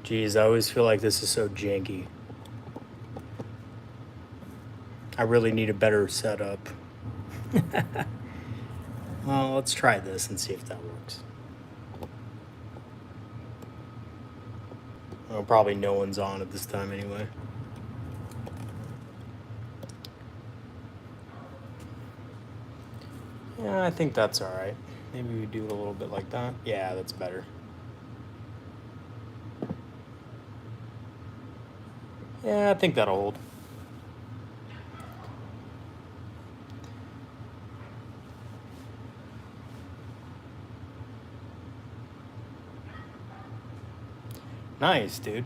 Jeez, I always feel like this is so janky. I really need a better setup. Well, let's try this and see if that works. Well, probably no one's on at this time anyway. Yeah, I think that's all right. Maybe we do it a little bit like that. Yeah, that's better. Yeah, I think that'll hold. Nice, dude.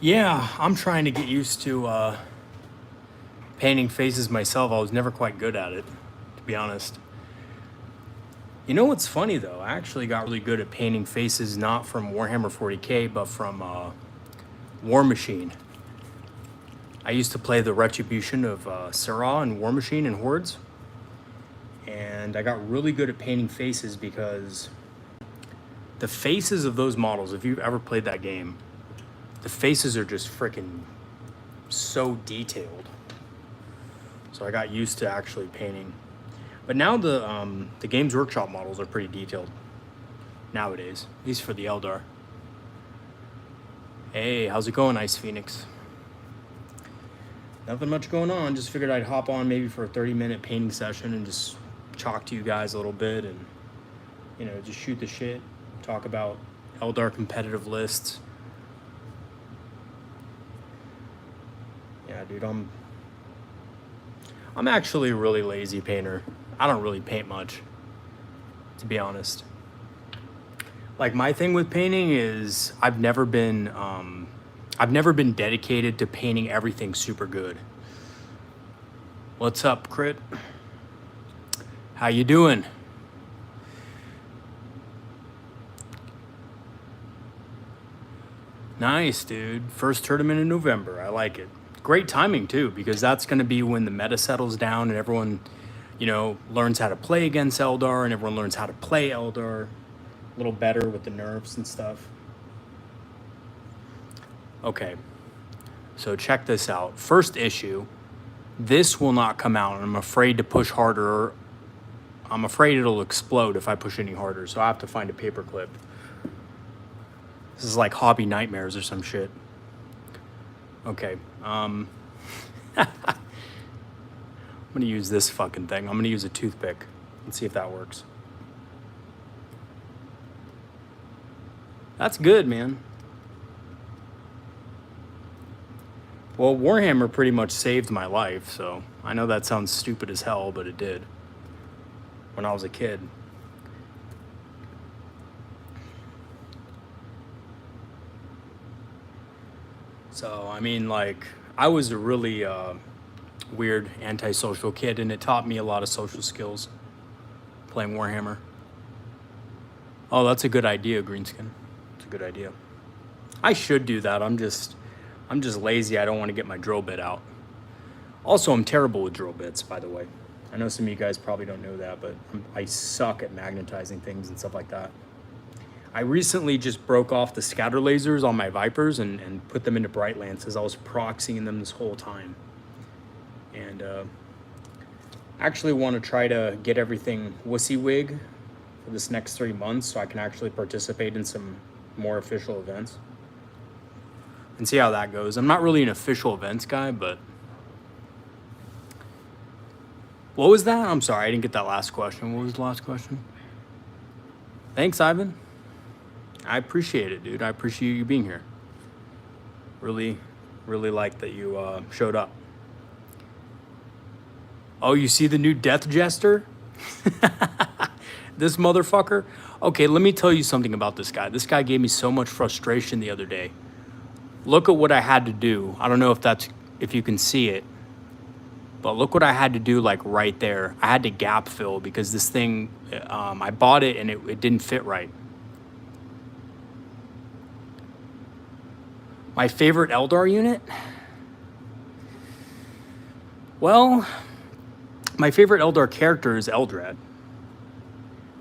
Yeah, I'm trying to get used to painting faces myself. I was never quite good at it, to be honest. You know what's funny though? I actually got really good at painting faces, not from Warhammer 40k, but from War Machine. I used to play the Retribution of Sirah and War Machine and Hordes. And I got really good at painting faces because the faces of those models, if you've ever played that game, the faces are just freaking so detailed. So I got used to actually painting. But now the Games Workshop models are pretty detailed nowadays, at least for the Eldar. Hey, how's it going, Ice Phoenix? Nothing much going on. Just figured I'd hop on maybe for a 30-minute painting session and just talk to you guys a little bit and, you know, just shoot the shit, talk about Eldar competitive lists. Yeah, dude, I'm actually a really lazy painter. I don't really paint much, to be honest. Like, my thing with painting is I've never been dedicated to painting everything super good. What's up, Crit? How you doing? Nice, dude. First tournament in November. I like it. Great timing, too, because that's going to be when the meta settles down and everyone, you know, learns how to play against Eldar and everyone learns how to play Eldar a little better with the nerfs and stuff. Okay, so check this out. First issue, this will not come out. I'm afraid to push harder. I'm afraid it'll explode if I push any harder, so I have to find a paper clip. This is like Hobby Nightmares or some shit. Okay, I'm gonna use this fucking thing. I'm gonna use a toothpick. Let's see if that works. That's good, man. Well, Warhammer pretty much saved my life, so I know that sounds stupid as hell, but it did. When I was a kid. So, I mean, like, I was a really weird antisocial kid, and it taught me a lot of social skills playing Warhammer. Oh, that's a good idea, Greenskin. It's a good idea. I should do that. I'm just lazy. I don't want to get my drill bit out. Also, I'm terrible with drill bits, by the way. I know some of you guys probably don't know that, but I suck at magnetizing things and stuff like that. I recently just broke off the scatter lasers on my Vipers and put them into bright lances. I was proxying them this whole time. And actually want to try to get everything wussy wig for this next 3 months so I can actually participate in some more official events. And see how that goes. I'm not really an official events guy, but... What was that? I'm sorry, I didn't get that last question. What was the last question? Thanks, Ivan. I appreciate it, dude. I appreciate you being here. Really, really like that you showed up. Oh, you see the new Death Jester? This motherfucker? Okay, let me tell you something about this guy. This guy gave me so much frustration the other day. Look at what I had to do. I don't know if you can see it, but look what I had to do, like right there. I had to gap fill because this thing, I bought it and it didn't fit right. My favorite Eldar unit? Well, My favorite Eldar character is Eldred.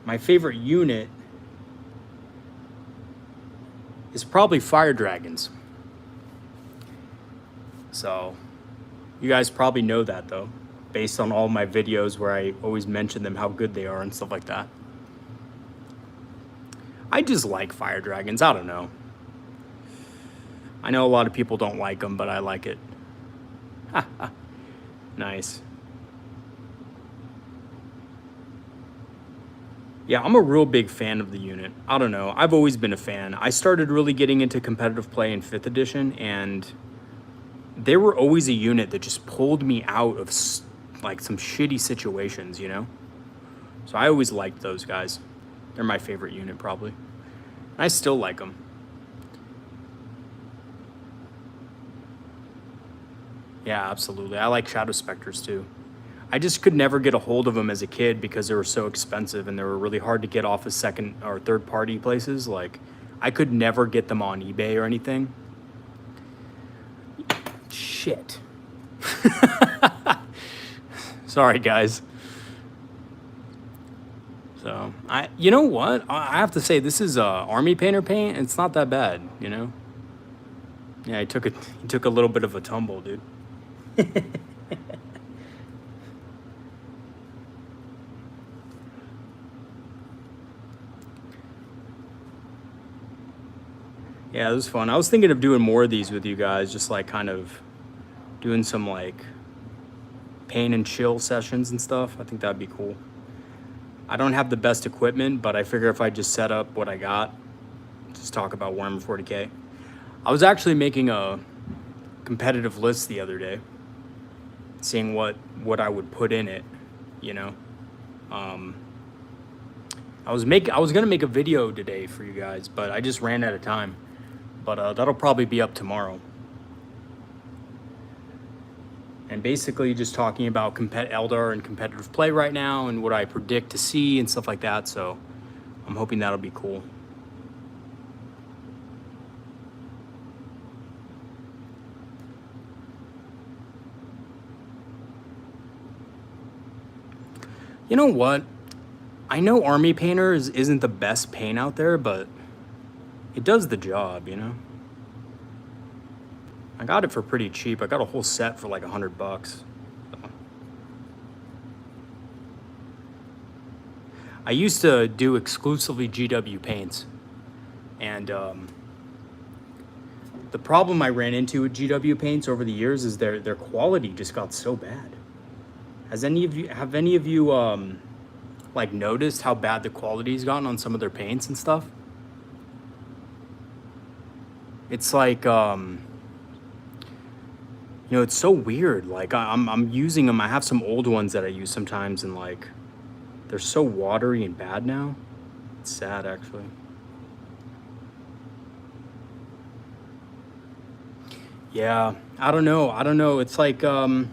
My favorite unit is probably fire dragons. So you guys probably know that though, based on all my videos where I always mention them, how good they are and stuff like that. I just like fire dragons. I don't know. I know a lot of people don't like them, but I like it. Nice. Yeah, I'm a real big fan of the unit. I don't know. I've always been a fan. I started really getting into competitive play in 5th edition, and they were always a unit that just pulled me out of like some shitty situations, you know? So I always liked those guys. They're my favorite unit, probably. And I still like them. Yeah, absolutely. I like Shadow Specters too. I just could never get a hold of them as a kid because they were so expensive and they were really hard to get off of second or third party places. Like, I could never get them on eBay or anything. Shit. Sorry, guys. So, you know what? I have to say, this is Army Painter paint. It's not that bad, you know? Yeah, he took a little bit of a tumble, dude. Yeah, it was fun. I was thinking of doing more of these with you guys, just like kind of doing some like paint and chill sessions and stuff. I think that'd be cool. I don't have the best equipment, but I figure if I just set up what I got, just talk about Warhammer 40K. I was actually making a competitive list the other day, seeing what I would put in it, you know. I was gonna make a video today for you guys, but I just ran out of time. But that'll probably be up tomorrow. And basically just talking about Eldar and competitive play right now and what I predict to see and stuff like that. So I'm hoping that'll be cool. You know what? I know Army Painter isn't the best paint out there, but it does the job, you know? I got it for pretty cheap. I got a whole set for like $100. So. I used to do exclusively GW paints. And the problem I ran into with GW paints over the years is their quality just got so bad. Have any of you like noticed how bad the quality's gotten on some of their paints and stuff? It's like, you know, it's so weird. Like I'm using them. I have some old ones that I use sometimes, and like they're so watery and bad now. It's sad, actually. Yeah, I don't know. It's like I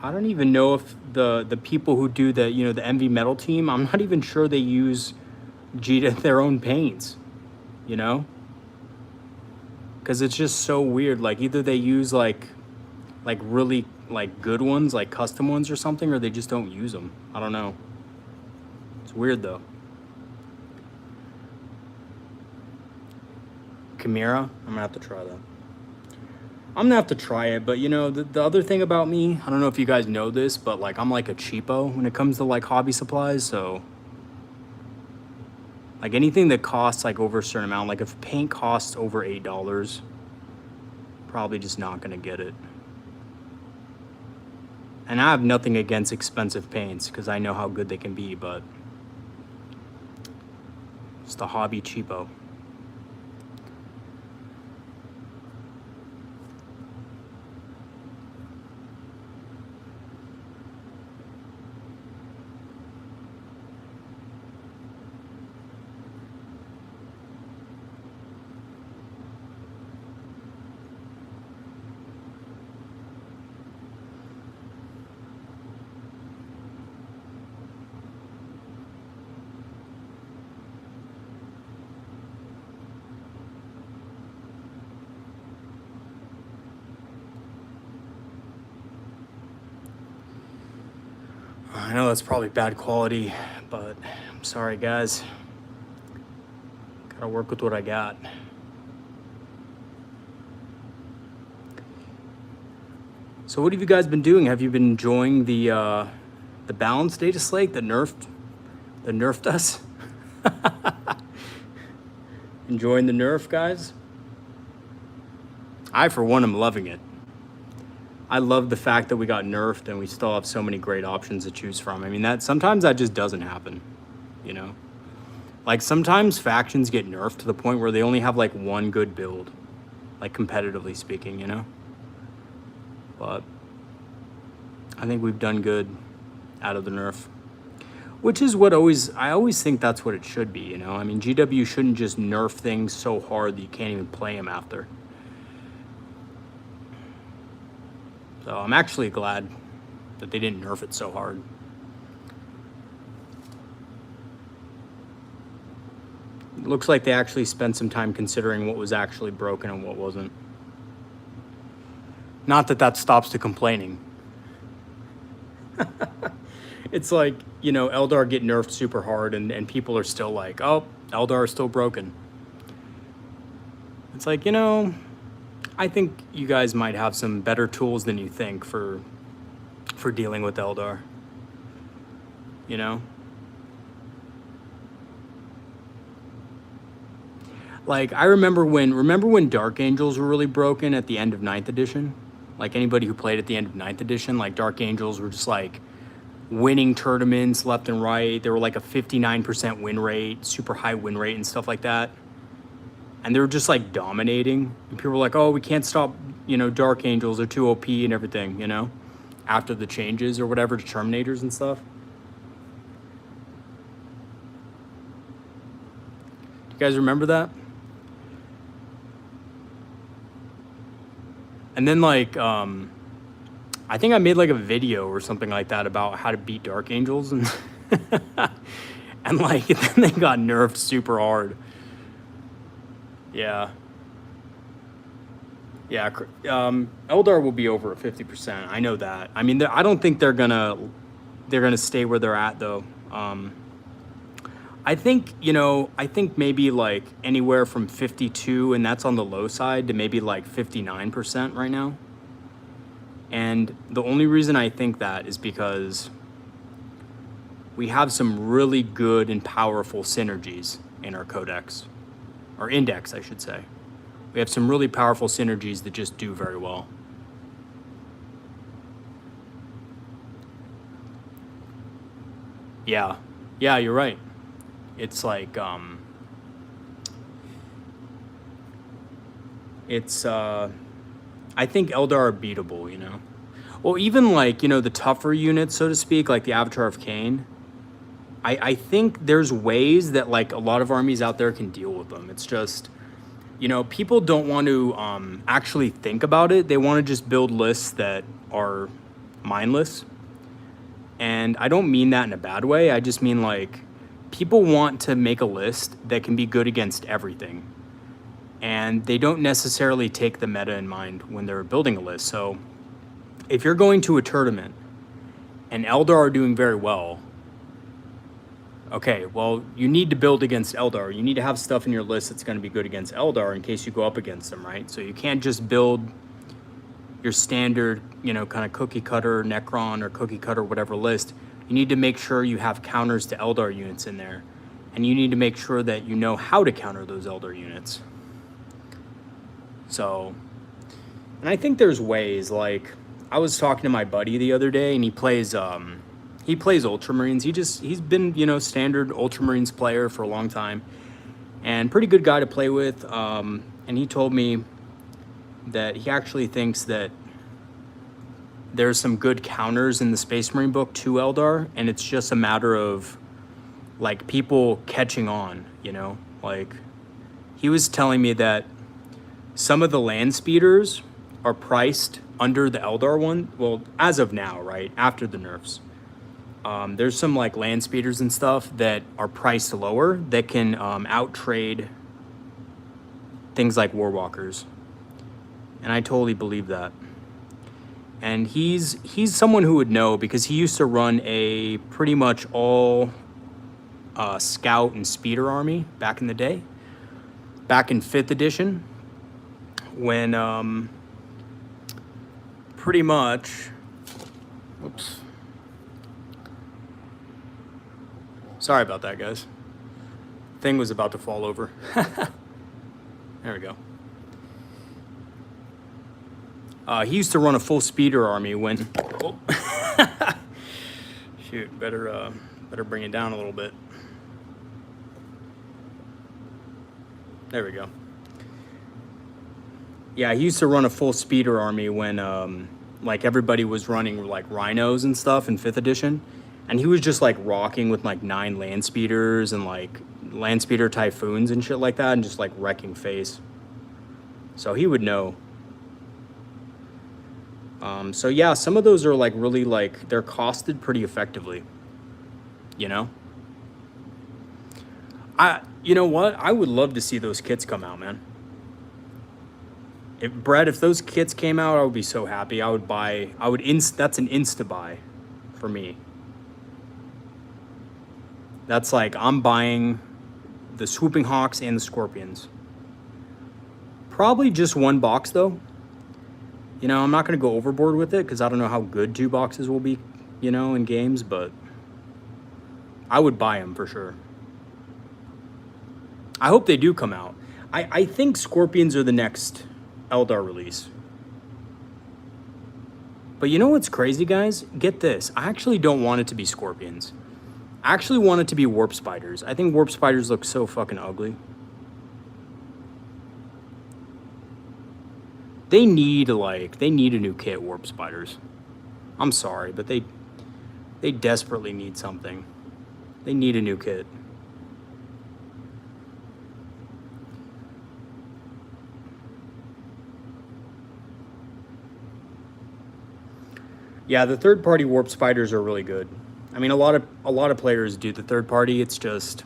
don't even know if the people who do the the MV Metal team, I'm not even sure they use their own paints, you know? Because it's just so weird. Like either they use like really like good ones, like custom ones or something, or they just don't use them. I don't know. It's weird though. Chimera, I'm gonna have to try that. I'm gonna have to try it, but you know, the other thing about me, I don't know if you guys know this, but like I'm like a cheapo when it comes to like hobby supplies, so like anything that costs like over a certain amount, like if paint costs over $8, probably just not gonna get it. And I have nothing against expensive paints because I know how good they can be, but it's the hobby cheapo. I know that's probably bad quality, but I'm sorry, guys. Gotta work with what I got. So what have you guys been doing? Have you been enjoying the balance data slate that nerfed us? Enjoying the nerf, guys? I, for one, am loving it. I love the fact that we got nerfed and we still have so many great options to choose from. I mean, sometimes that just doesn't happen, you know? Like, sometimes factions get nerfed to the point where they only have, like, one good build, like, competitively speaking, you know? But I think we've done good out of the nerf. Which is what I always think that's what it should be, you know? I mean, GW shouldn't just nerf things so hard that you can't even play them after. So I'm actually glad that they didn't nerf it so hard. It looks like they actually spent some time considering what was actually broken and what wasn't. Not that that stops the complaining. It's like, you know, Eldar get nerfed super hard and people are still like, oh, Eldar is still broken. It's like, you know, I think you guys might have some better tools than you think for dealing with Eldar. You know? Like, I remember when Dark Angels were really broken at the end of 9th edition? Like, anybody who played at the end of 9th edition, like, Dark Angels were just, like, winning tournaments left and right. They were, like, a 59% win rate, super high win rate and stuff like that. And they were just, like, dominating. And people were like, oh, we can't stop, you know, Dark Angels. They're too OP and everything, you know? After the changes or whatever to Terminators and stuff. Do you guys remember that? And then, like, I think I made, like, a video or something like that about how to beat Dark Angels. And, and like, then they got nerfed super hard. Yeah. Yeah, Eldar will be over at 50%. I know that. I mean, I don't think they're gonna stay where they're at, though. I think, you know, maybe like anywhere from 52, and that's on the low side, to maybe like 59% right now. And the only reason I think that is because we have some really good and powerful synergies in our codex, or index, I should say. We have some really powerful synergies that just do very well. Yeah, you're right. It's like, I think Eldar are beatable, you know? Well, even like, you know, the tougher units, so to speak, like the Avatar of Cain, I think there's ways that like a lot of armies out there can deal with them. It's just, you know, people don't want to actually think about it. They want to just build lists that are mindless. And I don't mean that in a bad way. I just mean like people want to make a list that can be good against everything. And they don't necessarily take the meta in mind when they're building a list. So if you're going to a tournament and Eldar are doing very well, okay, well, you need to build against Eldar. You need to have stuff in your list that's going to be good against Eldar in case you go up against them, right? So you can't just build your standard, you know, kind of cookie cutter Necron or cookie cutter whatever list. You need to make sure you have counters to Eldar units in there. And you need to make sure that you know how to counter those Eldar units. So, and I think there's ways, like, I was talking to my buddy the other day, and he plays Ultramarines. He's been, you know, standard Ultramarines player for a long time, and pretty good guy to play with. And he told me that he actually thinks that there's some good counters in the Space Marine book to Eldar, and it's just a matter of like people catching on, you know? Like, he was telling me that some of the land speeders are priced under the Eldar one. Well, as of now, right? After the nerfs. There's some like land speeders and stuff that are priced lower that can out-trade things like Warwalkers. And I totally believe that. And he's someone who would know because he used to run a pretty much all scout and speeder army back in the day, back in 5th edition, when pretty much, whoops, sorry about that, guys. Thing was about to fall over. There we go. He used to run a full speeder army when, oh. Shoot, better bring it down a little bit. There we go. Yeah, he used to run a full speeder army when like everybody was running like rhinos and stuff in 5th edition, and he was just like rocking with like 9 land speeders and like land speeder typhoons and shit like that, and just like wrecking face. So he would know. So yeah, some of those are like really like, they're costed pretty effectively, you know? You know what? I would love to see those kits come out, man. Brett, if those kits came out, I would be so happy. I would buy, that's an insta buy for me. That's like, I'm buying the Swooping Hawks and the Scorpions. Probably just 1 box though. You know, I'm not going to go overboard with it because I don't know how good 2 boxes will be, you know, in games, but I would buy them for sure. I hope they do come out. I think Scorpions are the next Eldar release. But you know what's crazy, guys? Get this. I actually don't want it to be Scorpions. I actually want it to be Warp Spiders. I think Warp Spiders look so fucking ugly. They need a new kit, Warp Spiders. I'm sorry, but they desperately need something. They need a new kit. Yeah, the third-party Warp Spiders are really good. I mean, a lot of players do the third party. It's just,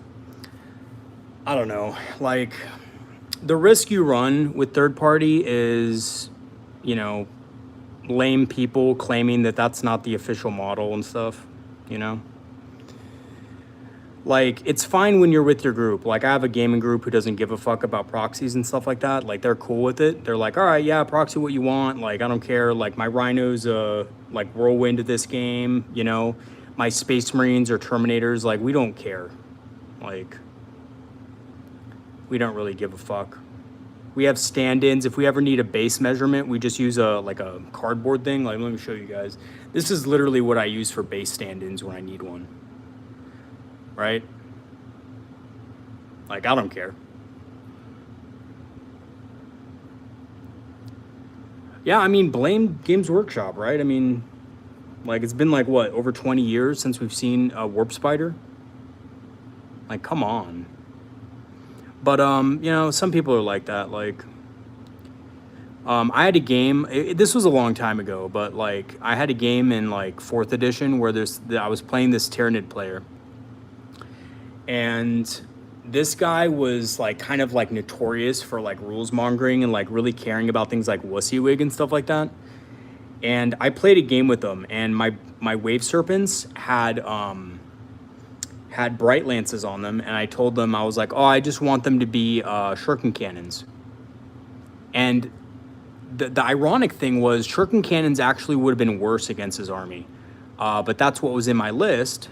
I don't know, like, the risk you run with third party is, you know, lame people claiming that that's not the official model and stuff, you know? Like, it's fine when you're with your group. Like, I have a gaming group who doesn't give a fuck about proxies and stuff like that. Like, they're cool with it. They're like, all right, yeah, proxy what you want. Like, I don't care. Like, my Rhinos, like, whirlwind of this game, you know? My Space Marines or Terminators, like, we don't care. Like, we don't really give a fuck. We have stand-ins. If we ever need a base measurement, we just use like a cardboard thing. Like, let me show you guys. This is literally what I use for base stand-ins when I need one. Right? Like, I don't care. Yeah, I mean, blame Games Workshop, right? I mean, like, it's been like, what, over 20 years since we've seen a Warp Spider? Like, come on. But, you know, some people are like that. Like, I had a game, this was a long time ago, but, like, I had a game in, like, 4th edition where I was playing this Tyranid player. And this guy was, like, kind of, like, notorious for, like, rules mongering and, like, really caring about things like WYSIWYG and stuff like that. And I played a game with him, and my Wave Serpents had bright lances on them, and I told them, I was like, oh, I just want them to be shuriken cannons. And the ironic thing was shuriken cannons actually would have been worse against his army, but that's what was in my list.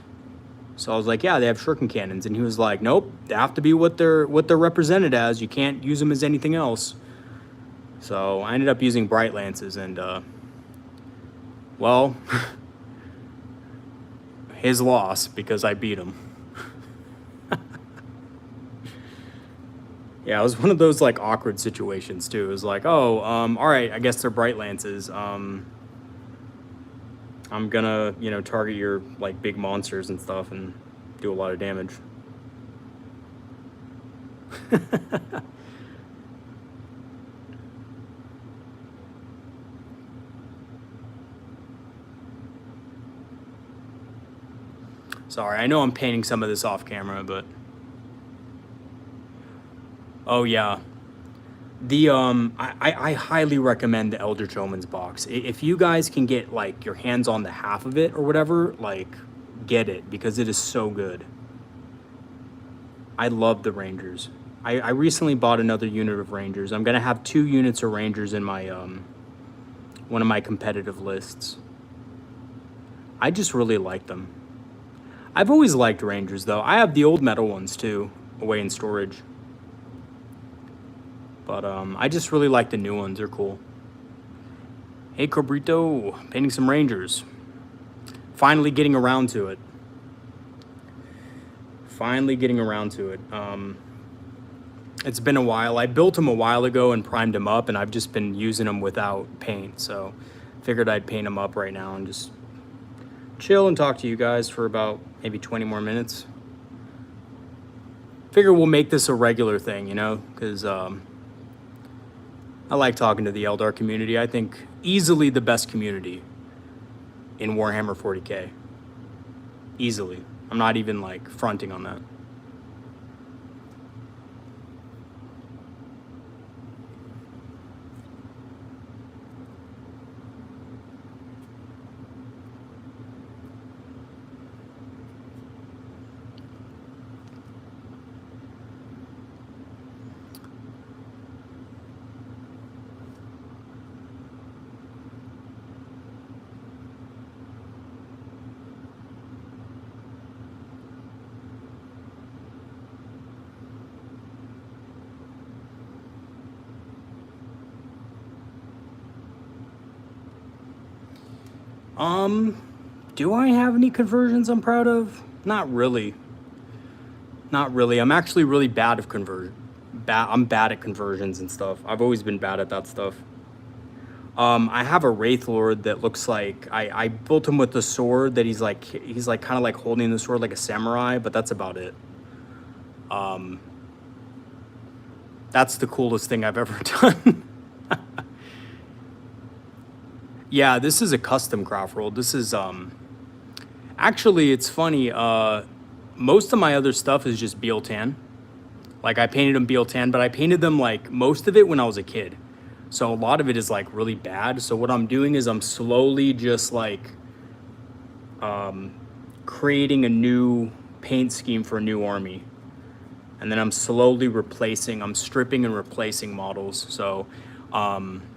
So I was like, yeah, they have shuriken cannons. And he was like, nope, they have to be what they're represented as. You can't use them as anything else. So I ended up using bright lances, and well, his loss, because I beat him. Yeah, it was one of those, like, awkward situations, too. It was like, oh, all right, I guess they're bright lances. I'm gonna, you know, target your, like, big monsters and stuff and do a lot of damage. Sorry, I know I'm painting some of this off camera, but... Oh, yeah. I highly recommend the Eldritch Omens box. If you guys can get like your hands on the half of it or whatever, like get it because it is so good. I love the Rangers. I recently bought another unit of Rangers. I'm gonna have 2 units of Rangers in my one of my competitive lists. I just really like them. I've always liked Rangers though. I have the old metal ones too, away in storage. But I just really like the new ones. They're cool. Hey, Cobrito, painting some Rangers. Finally getting around to it. It's been a while. I built them a while ago and primed them up, and I've just been using them without paint. So figured I'd paint them up right now and just chill and talk to you guys for about maybe 20 more minutes. Figure we'll make this a regular thing, you know, because I like talking to the Eldar community. I think easily the best community in Warhammer 40K. Easily. I'm not even like fronting on that. Do I have any conversions I'm proud of? Not really. I'm actually really bad at I'm bad at conversions and stuff. I've always been bad at that stuff. I have a Wraith Lord that looks like I built him with the sword that he's like kind of like holding the sword like a samurai, but that's about it. That's the coolest thing I've ever done. Yeah, this is a custom craft world. This is actually, it's funny. Most of my other stuff is just Bealtan. Like I painted them Bealtan, but I painted them like most of it when I was a kid. So a lot of it is like really bad. So what I'm doing is I'm slowly just like creating a new paint scheme for a new army. And then I'm slowly I'm stripping and replacing models. So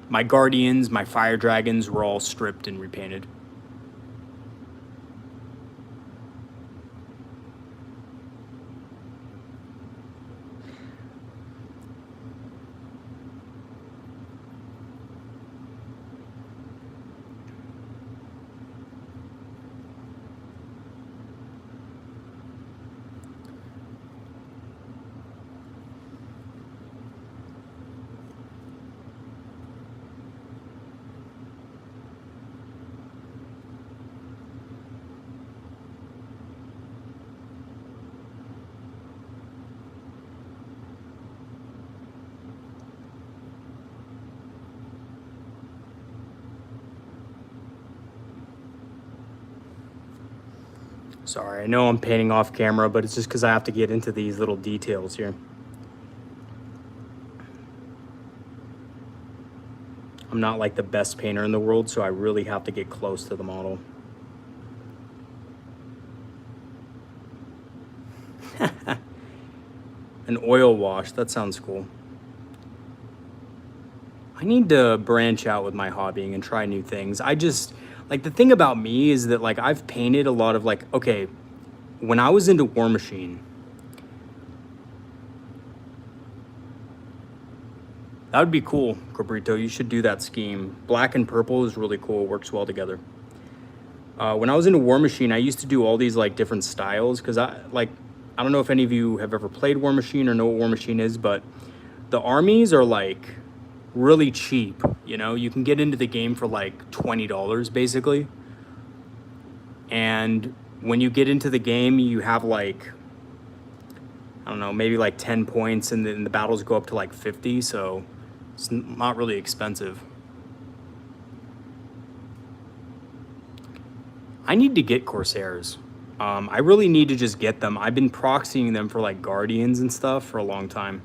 my Guardians, my Fire Dragons were all stripped and repainted. Sorry, I know I'm painting off camera, but it's just because I have to get into these little details here. I'm not like the best painter in the world, so I really have to get close to the model. An oil wash, that sounds cool. I need to branch out with my hobbying and try new things. Like the thing about me is that like I've painted a lot of like, okay, when I was into War Machine, that would be cool, Cabrito. You should do that scheme. Black and purple is really cool. It works well together. When I was into War Machine, I used to do all these like different styles because I don't know if any of you have ever played War Machine or know what War Machine is, but the armies are like really cheap. You know, you can get into the game for like $20 basically. And when you get into the game, you have like, I don't know, maybe like 10 points, and then the battles go up to like 50. So it's not really expensive. I need to get Corsairs. I really need to just get them. I've been proxying them for like Guardians and stuff for a long time.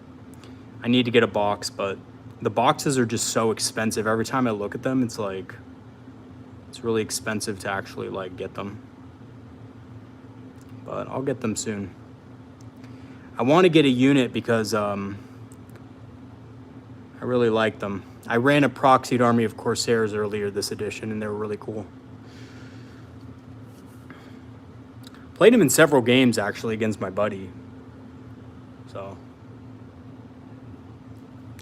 I need to get a box, but The boxes are just so expensive. Every time I look at them, it's like, it's really expensive to actually like get them. But I'll get them soon. I want to get a unit because I really like them. I ran a proxied army of Corsairs earlier this edition, and they were really cool. Played them in several games, actually, against my buddy. So.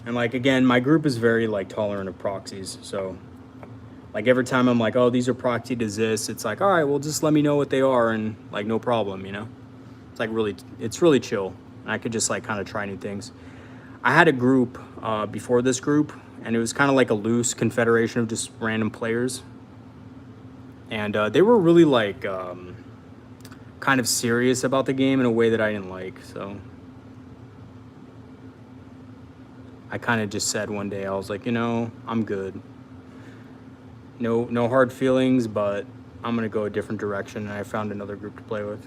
And, like, again, my group is very, like, tolerant of proxies. So, like, every time I'm like, oh, these are proxied as this, it's like, all right, well, just let me know what they are, and, like, no problem, you know? It's, like, really, it's really chill. And I could just, like, kind of try new things. I had a group before this group, and it was kind of like a loose confederation of just random players. And they were really, like, kind of serious about the game in a way that I didn't like, so I kind of just said one day, I was like, you know, I'm good. No hard feelings, but I'm gonna go a different direction, and I found another group to play with.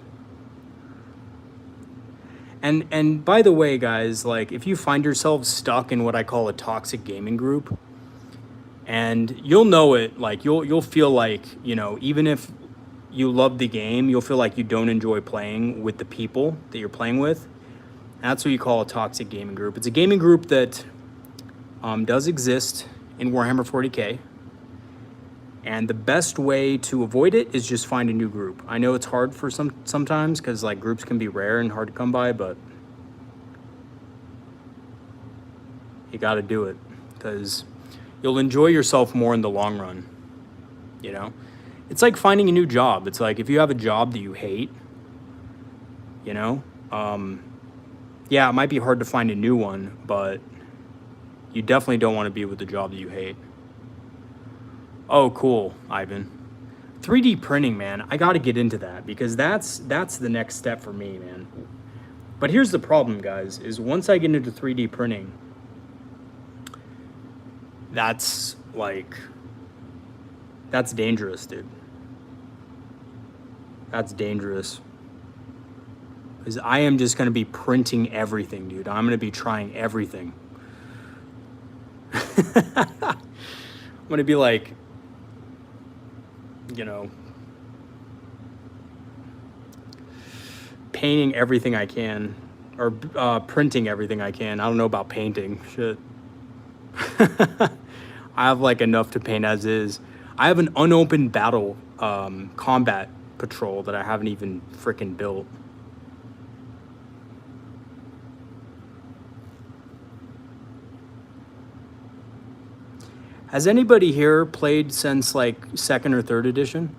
And by the way, guys, like, if you find yourself stuck in what I call a toxic gaming group, and you'll know it, like, you'll feel like, you know, even if you love the game, you'll feel like you don't enjoy playing with the people that you're playing with. That's what you call a toxic gaming group. It's a gaming group that does exist in Warhammer 40K. And the best way to avoid it is just find a new group. I know it's hard for sometimes because, like, groups can be rare and hard to come by, but you got to do it because you'll enjoy yourself more in the long run, you know? It's like finding a new job. It's like if you have a job that you hate, you know, yeah, it might be hard to find a new one, but you definitely don't want to be with the job that you hate. Oh, cool, Ivan. 3D printing, man. I got to get into that because that's the next step for me, man. But here's the problem, guys, is once I get into 3D printing, that's dangerous, dude. That's dangerous. Because I am just going to be printing everything, dude. I'm going to be trying everything. I'm going to be like, you know, painting everything I can, or printing everything I can. I don't know about painting. Shit. I have, like, enough to paint as is. I have an unopened battle combat patrol that I haven't even freaking built. Has anybody here played since, like, 2nd or 3rd edition?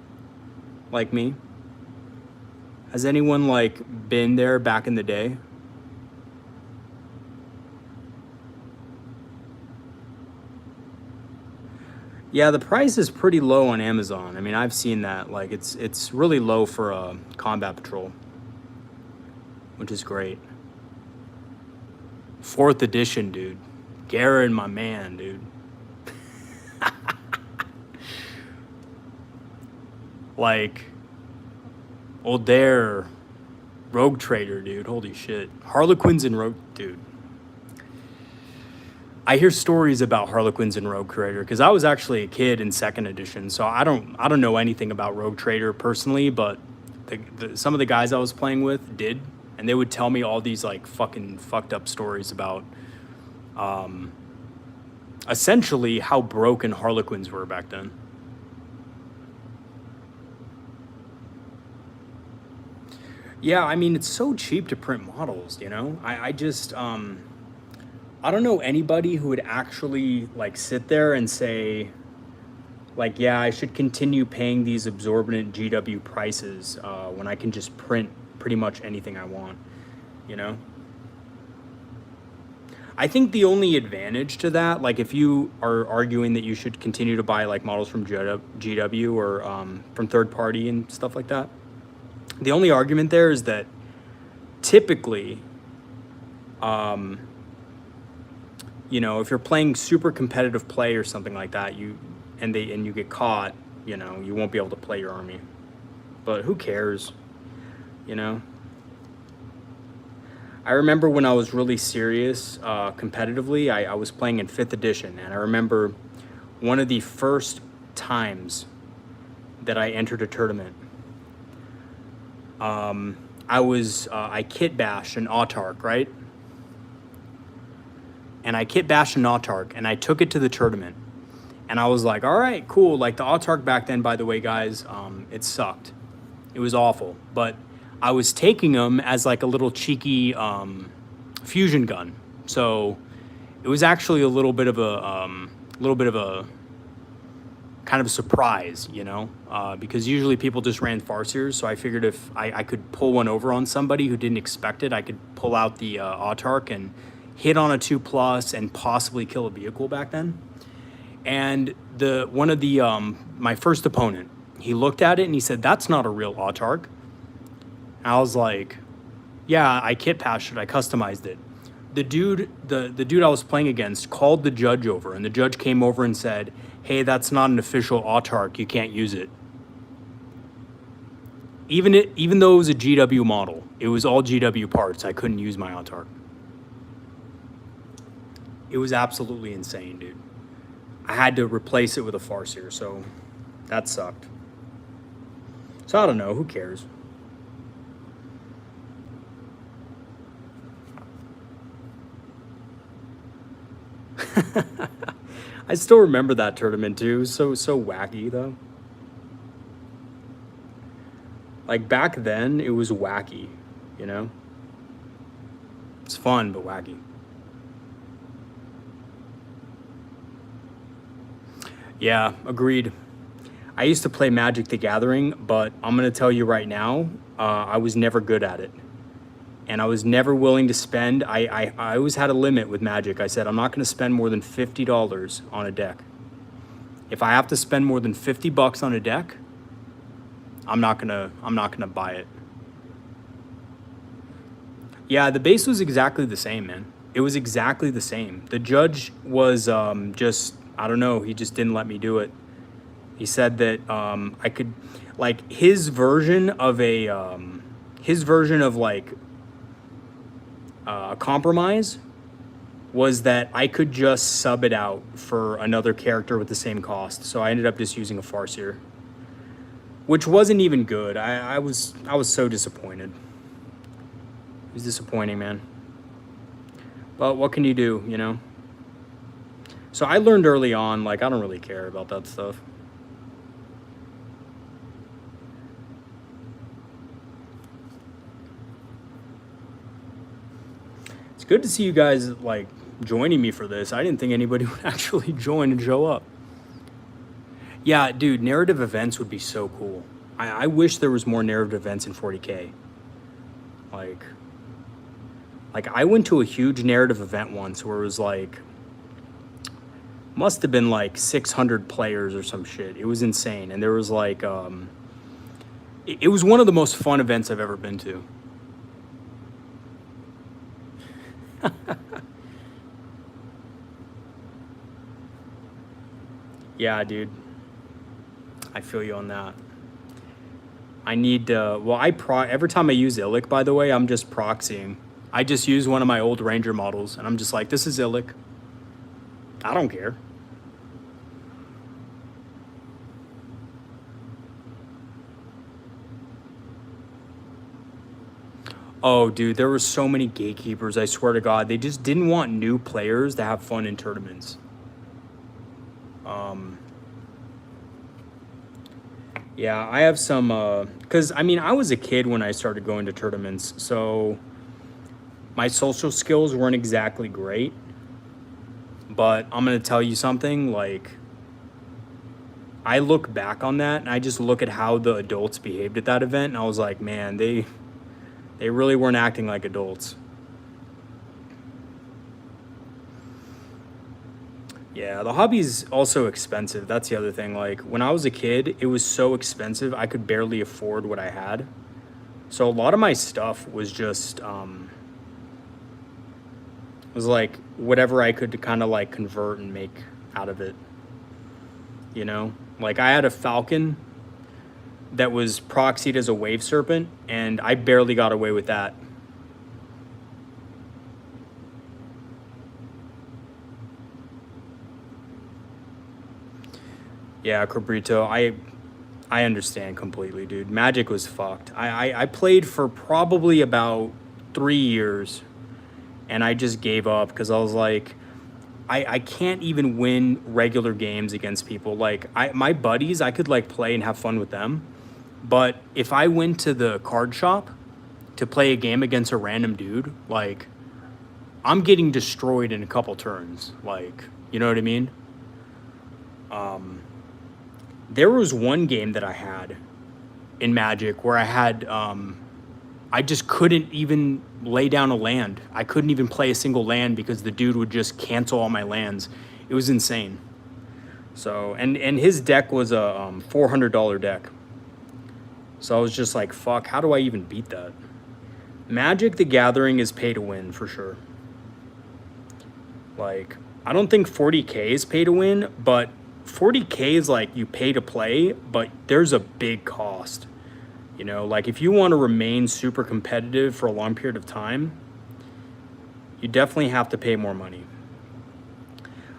Like me? Has anyone, like, been there back in the day? Yeah, the price is pretty low on Amazon. I mean, I've seen that. Like, it's really low for a combat patrol, which is great. 4th edition, dude. Garen, my man, dude. Like, Eldar, Rogue Trader, dude. Holy shit. Harlequins and Rogue, dude. I hear stories about Harlequins and Rogue Trader because I was actually a kid in 2nd edition, so I don't know anything about Rogue Trader personally, but some of the guys I was playing with did, and they would tell me all these, like, fucking fucked up stories about essentially how broken Harlequins were back then. Yeah, I mean, it's so cheap to print models, you know? I just, I don't know anybody who would actually, like, sit there and say, like, yeah, I should continue paying these exorbitant GW prices when I can just print pretty much anything I want, you know? I think the only advantage to that, like, if you are arguing that you should continue to buy, like, models from GW or from third party and stuff like that, the only argument there is that typically, you know, if you're playing super competitive play or something like that, and you get caught, you know, you won't be able to play your army. But who cares, you know? I remember when I was really serious competitively, I was playing in 5th edition, and I remember one of the first times that I entered a tournament. I kit bashed an autark, right? And I kit bashed an autark, and I took it to the tournament. And I was like, all right, cool. Like, the autark back then, by the way, guys, it sucked. It was awful. But I was taking them as like a little cheeky fusion gun. So it was actually a little bit of a kind of a surprise, you know, because usually people just ran farseers. So I figured if I could pull one over on somebody who didn't expect it, I could pull out the autark and hit on a 2+ and possibly kill a vehicle back then. And one of the my first opponent, he looked at it and he said, "That's not a real autark." And I was like, "Yeah, I kit patched it. I customized it." The dude I was playing against called the judge over, and the judge came over and said, "Hey, that's not an official autark. You can't use it." Even though it was a GW model, it was all GW parts. I couldn't use my autark. It was absolutely insane, dude. I had to replace it with a farseer, so that sucked. So I don't know, who cares? I still remember that tournament too. So wacky though. Like back then, it was wacky, you know? It's fun, but wacky. Yeah, agreed. I used to play Magic the Gathering, but I'm going to tell you right now, I was never good at it. And I was never willing to spend. I always had a limit with Magic. I said, I'm not going to spend more than $50 on a deck. If I have to spend more than $50 on a deck, I'm not gonna buy it. Yeah, the base was exactly the same, man. It was exactly the same. The judge was just, I don't know, he just didn't let me do it. He said that I could, like, his version of like a compromise was that I could just sub it out for another character with the same cost. So I ended up just using a Farseer, which wasn't even good. I was so disappointed. It was disappointing, man. But what can you do, you know? So I learned early on, like, I don't really care about that stuff. It's good to see you guys, like, joining me for this. I didn't think anybody would actually join and show up. Yeah, dude, narrative events would be so cool. I wish there was more narrative events in 40K. Like I went to a huge narrative event once where it was like, must have been like 600 players or some shit. It was insane. And there was like, it was one of the most fun events I've ever been to. Yeah, dude. I feel you on that. I need to, well, every time I use Illic, by the way, I'm just proxying. I just use one of my old Ranger models, and I'm just like, this is Illic. I don't care. Oh, dude, there were so many gatekeepers, I swear to God. They just didn't want new players to have fun in tournaments. Yeah, I have some, because, I mean, I was a kid when I started going to tournaments, so my social skills weren't exactly great. But I'm going to tell you something, like, I look back on that, and I just look at how the adults behaved at that event, and I was like, man, they really weren't acting like adults. Yeah, the hobby's also expensive. That's the other thing. Like, when I was a kid, it was so expensive, I could barely afford what I had. So a lot of my stuff was just, was like whatever I could kind of like convert and make out of it. You know? Like, I had a Falcon that was proxied as a Wave Serpent, and I barely got away with that. Yeah, Cabrito, I understand completely, dude. Magic was fucked. I played for probably about 3 years, and I just gave up because I was like, I can't even win regular games against people. Like my buddies, I could like play and have fun with them. But if I went to the card shop to play a game against a random dude, like I'm getting destroyed in a couple turns. Like, you know what I mean? There was one game that I had in Magic where I had I just couldn't even lay down a land. I couldn't even play a single land because the dude would just cancel all my lands. It was insane. So, and his deck was a $400 deck. So I was just like, fuck, how do I even beat that? Magic the Gathering is pay to win for sure. Like, I don't think 40K is pay to win, but 40K is like you pay to play, but there's a big cost. You know, like if you want to remain super competitive for a long period of time, you definitely have to pay more money.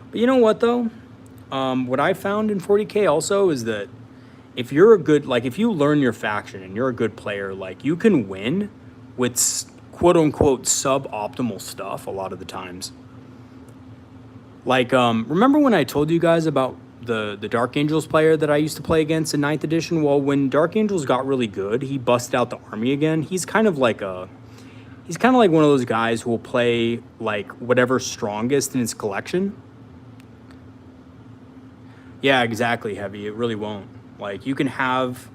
But you know what though? What I found in 40K also is that if you're a good, like if you learn your faction and you're a good player, like you can win with quote unquote suboptimal stuff a lot of the times. Like, remember when I told you guys about the Dark Angels player that I used to play against in 9th edition? Well, when Dark Angels got really good, he busted out the army again. He's kind of like one of those guys who will play like whatever's strongest in his collection. Yeah, exactly, Heavy. It really won't. Like, you can have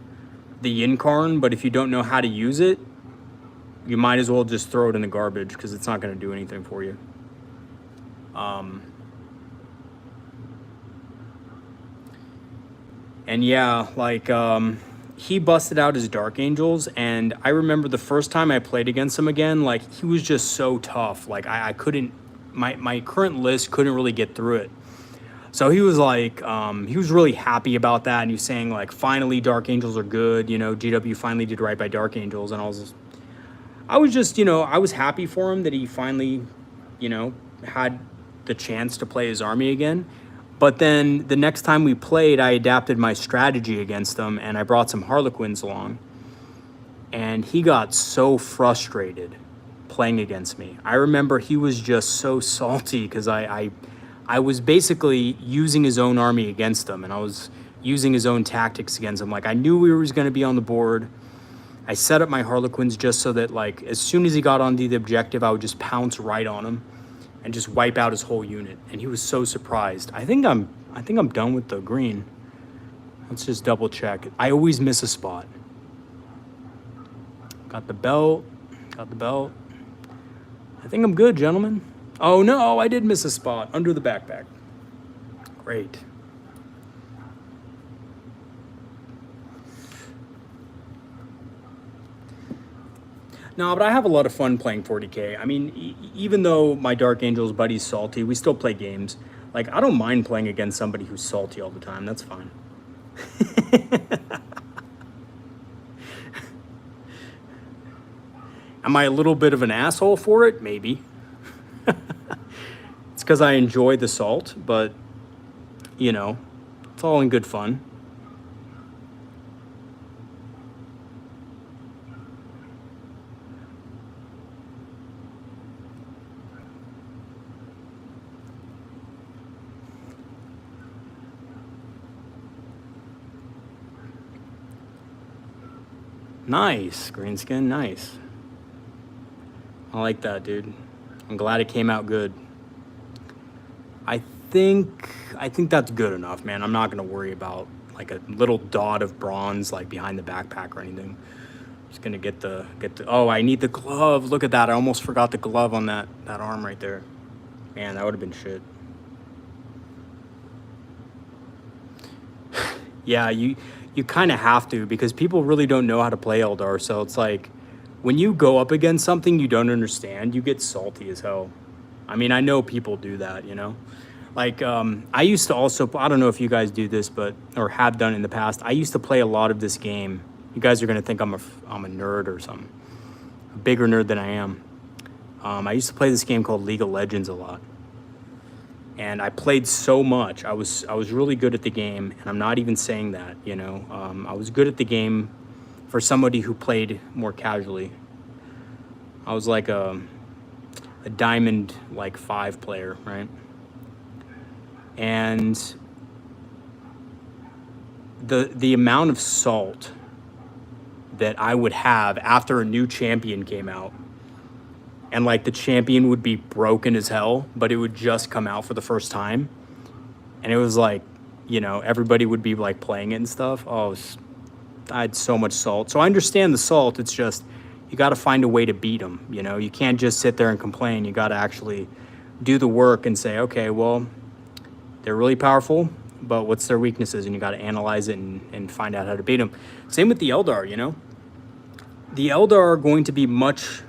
the Yin Karn, but if you don't know how to use it, you might as well just throw it in the garbage because it's not going to do anything for you. And yeah, like, he busted out his Dark Angels, and I remember the first time I played against him again, like, he was just so tough. Like, I couldn't, my current list couldn't really get through it. So he was like, he was really happy about that, and he was saying, like, finally Dark Angels are good, you know, GW finally did right by Dark Angels, and I was just, you know, I was happy for him that he finally, you know, had the chance to play his army again. But then the next time we played, I adapted my strategy against him, and I brought some Harlequins along. And he got so frustrated playing against me. I remember he was just so salty because I was basically using his own army against him, and I was using his own tactics against him. Like, I knew we was going to be on the board. I set up my Harlequins just so that, like, as soon as he got onto the objective, I would just pounce right on him and just wipe out his whole unit. And he was so surprised. I think I'm done with the green. Let's just double check. I always miss a spot. Got the belt. I think I'm good, gentlemen. Oh no, I did miss a spot under the backpack. Great. No, but I have a lot of fun playing 40K. I mean, even though my Dark Angels buddy's salty, we still play games. Like, I don't mind playing against somebody who's salty all the time. That's fine. Am I a little bit of an asshole for it? Maybe. It's because I enjoy the salt, but, you know, it's all in good fun. Nice, Greenskin, nice. I like that, dude. I'm glad it came out good. I think that's good enough, man. I'm not gonna worry about like a little dot of bronze like behind the backpack or anything. Just gonna get the. Oh, I need the glove. Look at that. I almost forgot the glove on that arm right there. Man, that would have been shit. Yeah, you kind of have to, because people really don't know how to play Eldar. So it's like, when you go up against something you don't understand, you get salty as hell. I mean, I know people do that, you know? Like, I used to also, I don't know if you guys do this, or have done in the past, I used to play a lot of this game. You guys are going to think I'm a nerd or something. A bigger nerd than I am. I used to play this game called League of Legends a lot. and I played so much. I was really good at the game, and I'm not even saying that, you know. I was good at the game for somebody who played more casually. I was like a diamond like 5 player, right? And the amount of salt that I would have after a new champion came out, and like the champion would be broken as hell, but it would just come out for the first time, and it was like, you know, everybody would be like playing it and stuff. Oh, I had so much salt. So I understand the salt. It's just you got to find a way to beat them. You know, you can't just sit there and complain. You got to actually do the work and say, okay, well, they're really powerful, but what's their weaknesses? And you got to analyze it and find out how to beat them. Same with the Eldar, you know. The Eldar are going to be much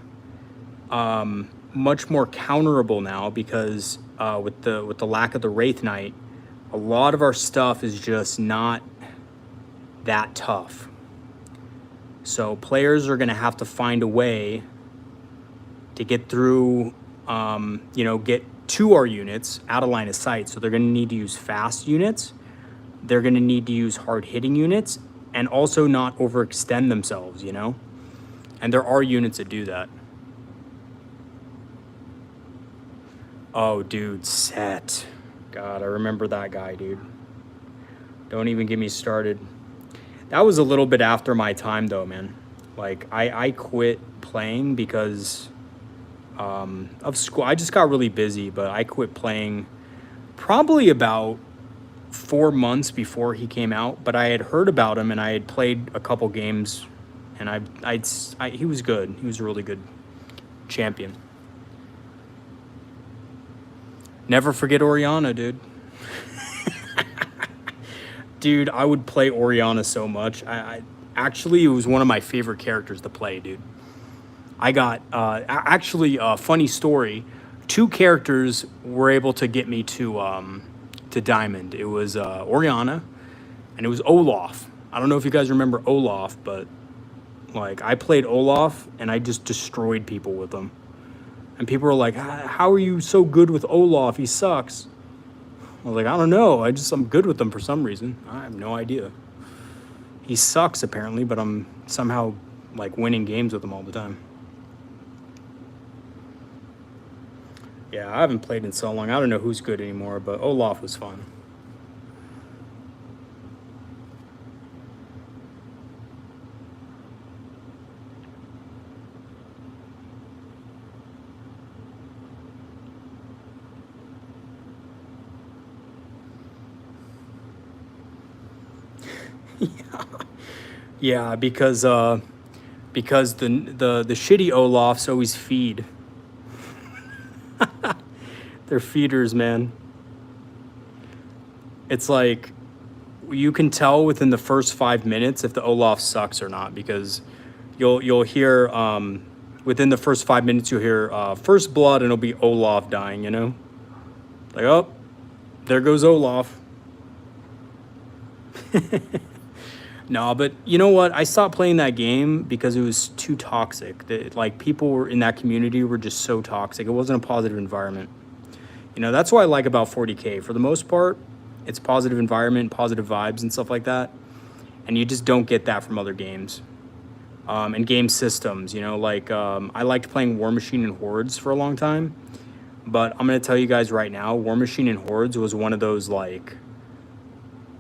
more counterable now because with the lack of the Wraith Knight, a lot of our stuff is just not that tough. So players are going to have to find a way to get through, you know, get to our units out of line of sight. So they're going to need to use fast units. They're going to need to use hard-hitting units and also not overextend themselves, you know? And there are units that do that. Oh, dude, Set. God, I remember that guy, dude. Don't even get me started. That was a little bit after my time, though, man. Like, I quit playing because of school. I just got really busy, but I quit playing probably about 4 months before he came out. But I had heard about him, and I had played a couple games, and he was good. He was a really good champion. Never forget Oriana, dude. Dude, I would play Oriana so much. I actually, it was one of my favorite characters to play, dude. I got, actually, a funny story. 2 characters were able to get me to Diamond. It was Oriana, and it was Olaf. I don't know if you guys remember Olaf, but like I played Olaf, and I just destroyed people with him. And people were like, how are you so good with Olaf? He sucks. I was like, I don't know. I'm good with him for some reason. I have no idea. He sucks apparently, but I'm somehow like winning games with him all the time. Yeah, I haven't played in so long. I don't know who's good anymore, but Olaf was fun. Yeah, because the shitty Olafs always feed. They're feeders, man. It's like you can tell within the first 5 minutes if the Olaf sucks or not, because you'll hear within the first 5 minutes you'll hear first blood, and it'll be Olaf dying, you know? Like, oh, there goes Olaf. No, but you know what? I stopped playing that game because it was too toxic. Like, people were in that community were just so toxic. It wasn't a positive environment. You know, that's what I like about 40K. For the most part, it's positive environment, positive vibes and stuff like that. And you just don't get that from other games. And game systems, you know, like I liked playing War Machine and Hordes for a long time. But I'm going to tell you guys right now, War Machine and Hordes was one of those, like,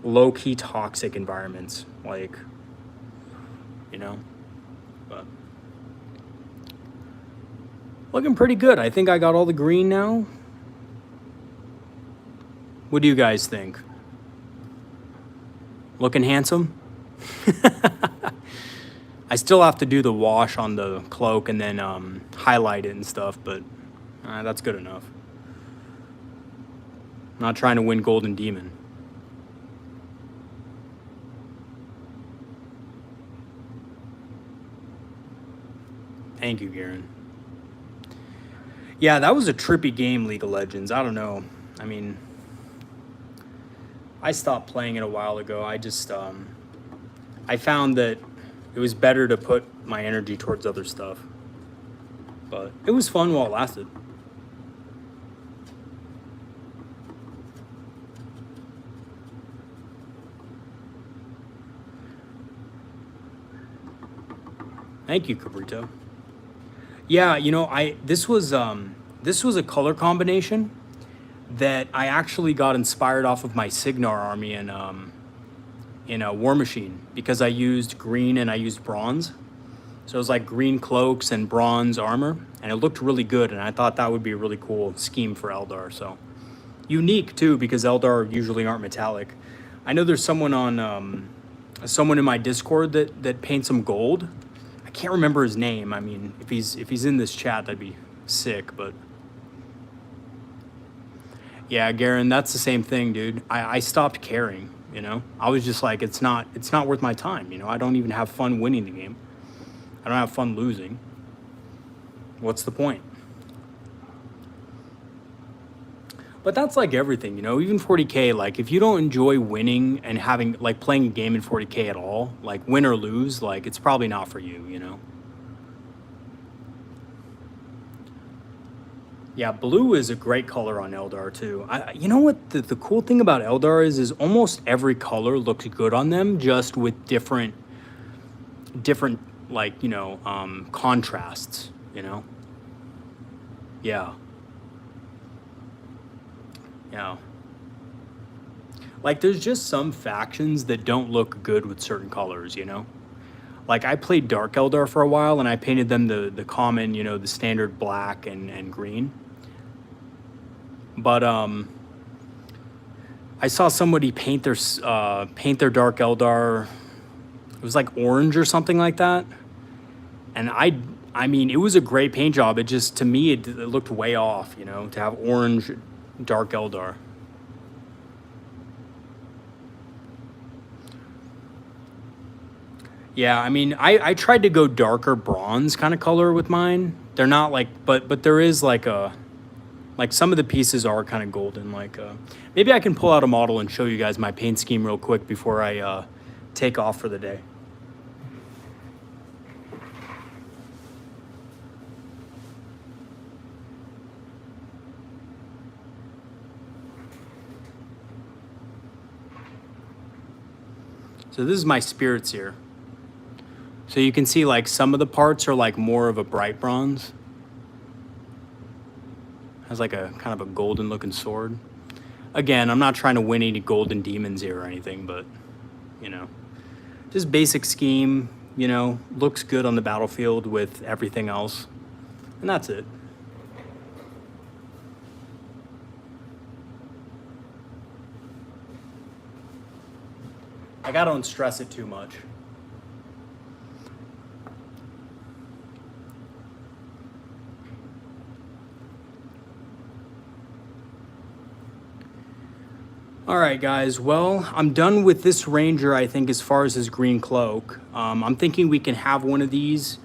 low-key toxic environments, like, you know, but looking pretty good. I think I got all the green now. What do you guys think? Looking handsome? I still have to do the wash on the cloak and then highlight it and stuff, but that's good enough. I'm not trying to win Golden Demon. Thank you, Garen. Yeah, that was a trippy game, League of Legends. I don't know. I mean, I stopped playing it a while ago. I just, I found that it was better to put my energy towards other stuff. But it was fun while it lasted. Thank you, Cabrito. Yeah, you know, this was a color combination that I actually got inspired off of my Signar army in a War Machine, because I used green and I used bronze. So it was like green cloaks and bronze armor, and it looked really good, and I thought that would be a really cool scheme for Eldar. So unique too, because Eldar usually aren't metallic. I know there's someone on someone in my Discord that paints them gold. I can't remember his name. I mean, if he's in this chat, that'd be sick. But yeah, Garen, that's the same thing, dude. I stopped caring. You know, I was just like, it's not worth my time. You know, I don't even have fun winning the game. I don't have fun losing. What's the point? But that's like everything, you know, even 40K, like if you don't enjoy winning and having like playing a game in 40K at all, like win or lose, like it's probably not for you, you know? Yeah, blue is a great color on Eldar too. You know what the cool thing about Eldar is almost every color looks good on them, just with different like, you know, contrasts, you know? Yeah. Yeah. Like there's just some factions that don't look good with certain colors, you know? Like I played Dark Eldar for a while and I painted them the common, you know, the standard black and green. But I saw somebody paint their Dark Eldar. It was like orange or something like that. And I mean, it was a great paint job. It just, to me, it looked way off, you know, to have orange Dark Eldar. Yeah, I mean, I tried to go darker bronze kind of color with mine. They're not like, but there is like some of the pieces are kind of golden. Like, maybe I can pull out a model and show you guys my paint scheme real quick before I take off for the day. So this is my spirits here. So you can see like some of the parts are like more of a bright bronze. Has like a kind of a golden looking sword. Again, I'm not trying to win any golden demons here or anything, but you know, just basic scheme, you know, looks good on the battlefield with everything else. And that's it. Like I don't stress it too much. All right, guys. Well, I'm done with this Ranger, I think, as far as his green cloak. I'm thinking we can have one of these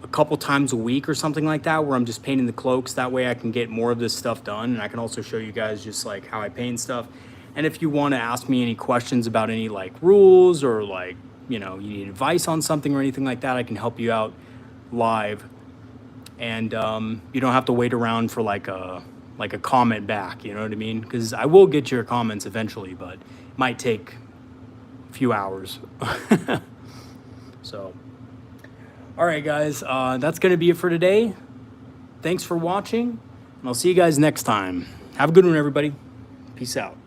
a couple times a week or something like that, where I'm just painting the cloaks. That way I can get more of this stuff done, and I can also show you guys just like how I paint stuff. And if you want to ask me any questions about any like rules or like, you know, you need advice on something or anything like that, I can help you out live. And you don't have to wait around for like a comment back, you know what I mean? Because I will get your comments eventually, but it might take a few hours. So, all right, guys, that's going to be it for today. Thanks for watching, and I'll see you guys next time. Have a good one, everybody. Peace out.